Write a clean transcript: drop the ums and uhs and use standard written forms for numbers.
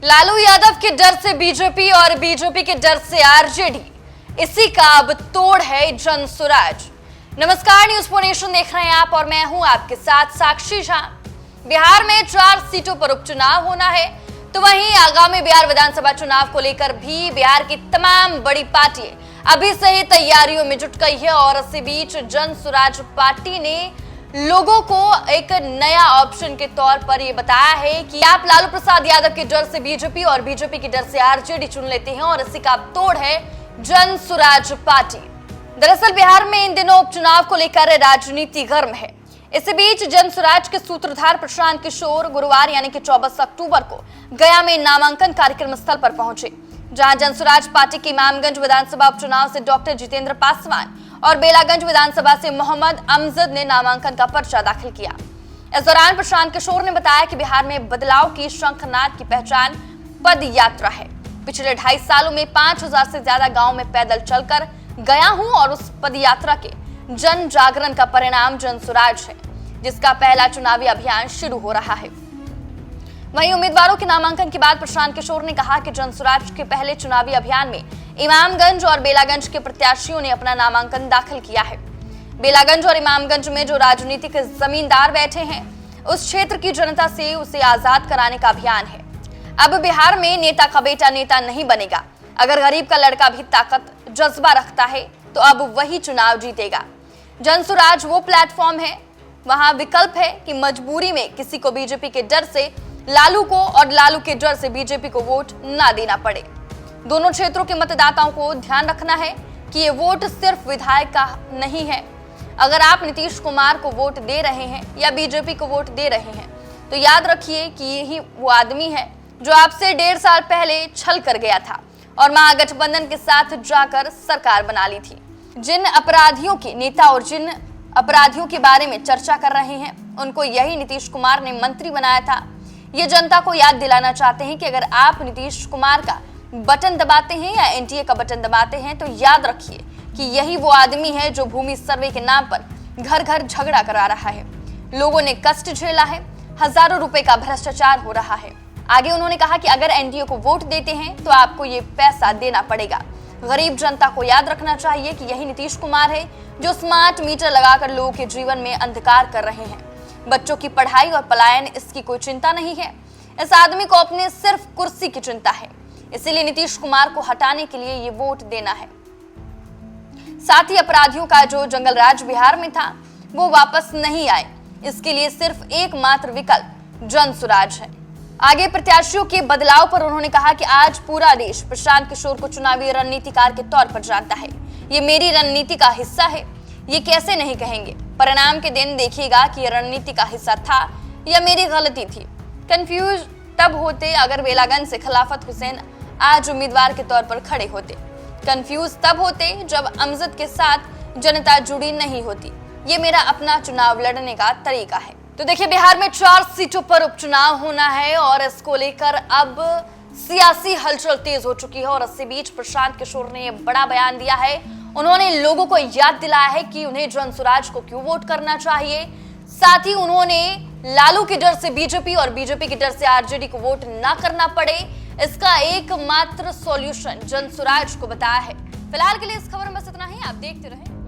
लालू यादव के डर से बीजेपी और बीजेपी के डर से आरजेडी, इसी का अब तोड़ है जन स्वराज। नमस्कार, न्यूज फॉर नेशन देख रहे हैं आप और मैं हूं आपके साथ साक्षी झा। बिहार में 4 सीटों पर उपचुनाव होना है, तो वहीं आगामी बिहार विधानसभा चुनाव को लेकर भी बिहार की तमाम बड़ी पार्टियां अभी से ही तैयारियों में जुट गई है। और इसी बीच जन स्वराज पार्टी ने लोगों को एक नया ऑप्शन के तौर पर यह बताया है कि आप लालू प्रसाद यादव के डर से बीजेपी और बीजेपी के डर से आरजेडी चुन लेते हैं, और इसी का तोड़ है जन स्वराज पार्टी। दरअसल बिहार में इन दिनों उपचुनाव को लेकर राजनीति गर्म है। इसी बीच जन स्वराज के सूत्रधार प्रशांत किशोर गुरुवार यानी कि 24 अक्टूबर को गया में नामांकन कार्यक्रम स्थल पर पहुंचे, जहां जन स्वराज पार्टी के इमामगंज विधानसभा उपचुनाव से डॉक्टर जितेंद्र पासवान और बेलागंज विधानसभा से मोहम्मद अमजद ने नामांकन का पर्चा दाखिल किया। इस दौरान प्रशांत किशोर ने बताया कि बिहार में बदलाव की शंखनाद की पहचान पद यात्रा है। पिछले 2.5 सालों में 5000 से ज्यादा गांव में पैदल चलकर गया हूं, और उस पद यात्रा के जन जागरण का परिणाम जन स्वराज है, जिसका पहला चुनावी अभियान शुरू हो रहा है। वहीं उम्मीदवारों के नामांकन के बाद प्रशांत किशोर ने कहा कि जन स्वराज के पहले चुनावी अभियान में इमामगंज और बेलागंज के प्रत्याशियों ने अपना नामांकन दाखिल किया है। बेलागंज और इमामगंज में जो राजनीतिक जमींदार बैठे हैं, उस क्षेत्र की जनता से उसे आजाद कराने का अभियान है। अब बिहार में नेता का बेटा नेता नहीं बनेगा। अगर गरीब का लड़का भी ताकत जज्बा रखता है तो अब वही चुनाव जीतेगा। जन स्वराज वो प्लेटफॉर्म है, वहां विकल्प है कि मजबूरी में किसी को बीजेपी के डर से लालू को और लालू के डर से बीजेपी को वोट ना देना पड़े। दोनों क्षेत्रों के मतदाताओं को ध्यान रखना है कि ये वोट सिर्फ विधायक का नहीं है। अगर आप नीतीश कुमार को वोट दे रहे हैं या बीजेपी को वोट दे रहे हैं, तो याद रखिए कि यही वो आदमी है जो आपसे 1.5 साल पहले छल कर गया था और महागठबंधन के साथ जाकर सरकार बना ली थी। जिन अपराधियों के नेता और जिन अपराधियों के बारे में चर्चा कर रहे हैं, उनको यही नीतीश कुमार ने मंत्री बनाया था। ये जनता को याद दिलाना चाहते हैं कि अगर आप नीतीश कुमार का बटन दबाते हैं या एनडीए का बटन दबाते हैं, तो याद रखिए कि यही वो आदमी है जो भूमि सर्वे के नाम पर घर घर झगड़ा करा रहा है। लोगों ने कष्ट झेला है, हजारों रुपए का भ्रष्टाचार हो रहा है। आगे उन्होंने कहा कि अगर एनडीए को वोट देते हैं तो आपको ये पैसा देना पड़ेगा। गरीब जनता को याद रखना चाहिए कि यही नीतीश कुमार है जो स्मार्ट मीटर लगाकर लोगों के जीवन में अंधकार कर रहे हैं। बच्चों की पढ़ाई और पलायन, इसकी कोई चिंता नहीं है। इस आदमी को अपने सिर्फ कुर्सी की चिंता है, इसीलिए नीतीश कुमार को हटाने के लिए ये वोट देना है। साथ ही अपराधियों का जो जंगल राज बिहार में था, वो वापस नहीं आए, इसके लिए सिर्फ एकमात्र विकल्प जन स्वराज है। आगे प्रत्याशियों के बदलाव पर उन्होंने कहा कि आज पूरा देश प्रशांत किशोर को चुनावी रणनीतिकार के तौर पर जानता है। ये मेरी रणनीति का हिस्सा है, ये कैसे नहीं कहेंगे। परिणाम के दिन देखिएगा कि ये रणनीति का हिस्सा था या मेरी गलती थी। कंफ्यूज तब होते अगर बेलागंज से खिलाफत हुसैन आज उम्मीदवार के तौर पर खड़े होते। कंफ्यूज तब होते जब अमजद के साथ जनता जुड़ी नहीं होती। ये मेरा अपना चुनाव लड़ने का तरीका है। तो देखिए, बिहार में 4 सीटों पर उपचुनाव होना है और इसको लेकर अब सियासी हलचल तेज हो चुकी है। और इसी बीच प्रशांत किशोर ने यह बड़ा बयान दिया है। उन्होंने लोगों को याद दिलाया है कि उन्हें जन स्वराज को क्यों वोट करना चाहिए। साथ ही उन्होंने लालू के डर से बीजेपी और बीजेपी के डर से आरजेडी को वोट ना करना पड़े, इसका एकमात्र सॉल्यूशन जन स्वराज को बताया है। फिलहाल के लिए इस खबर में बस इतना ही। आप देखते रहें।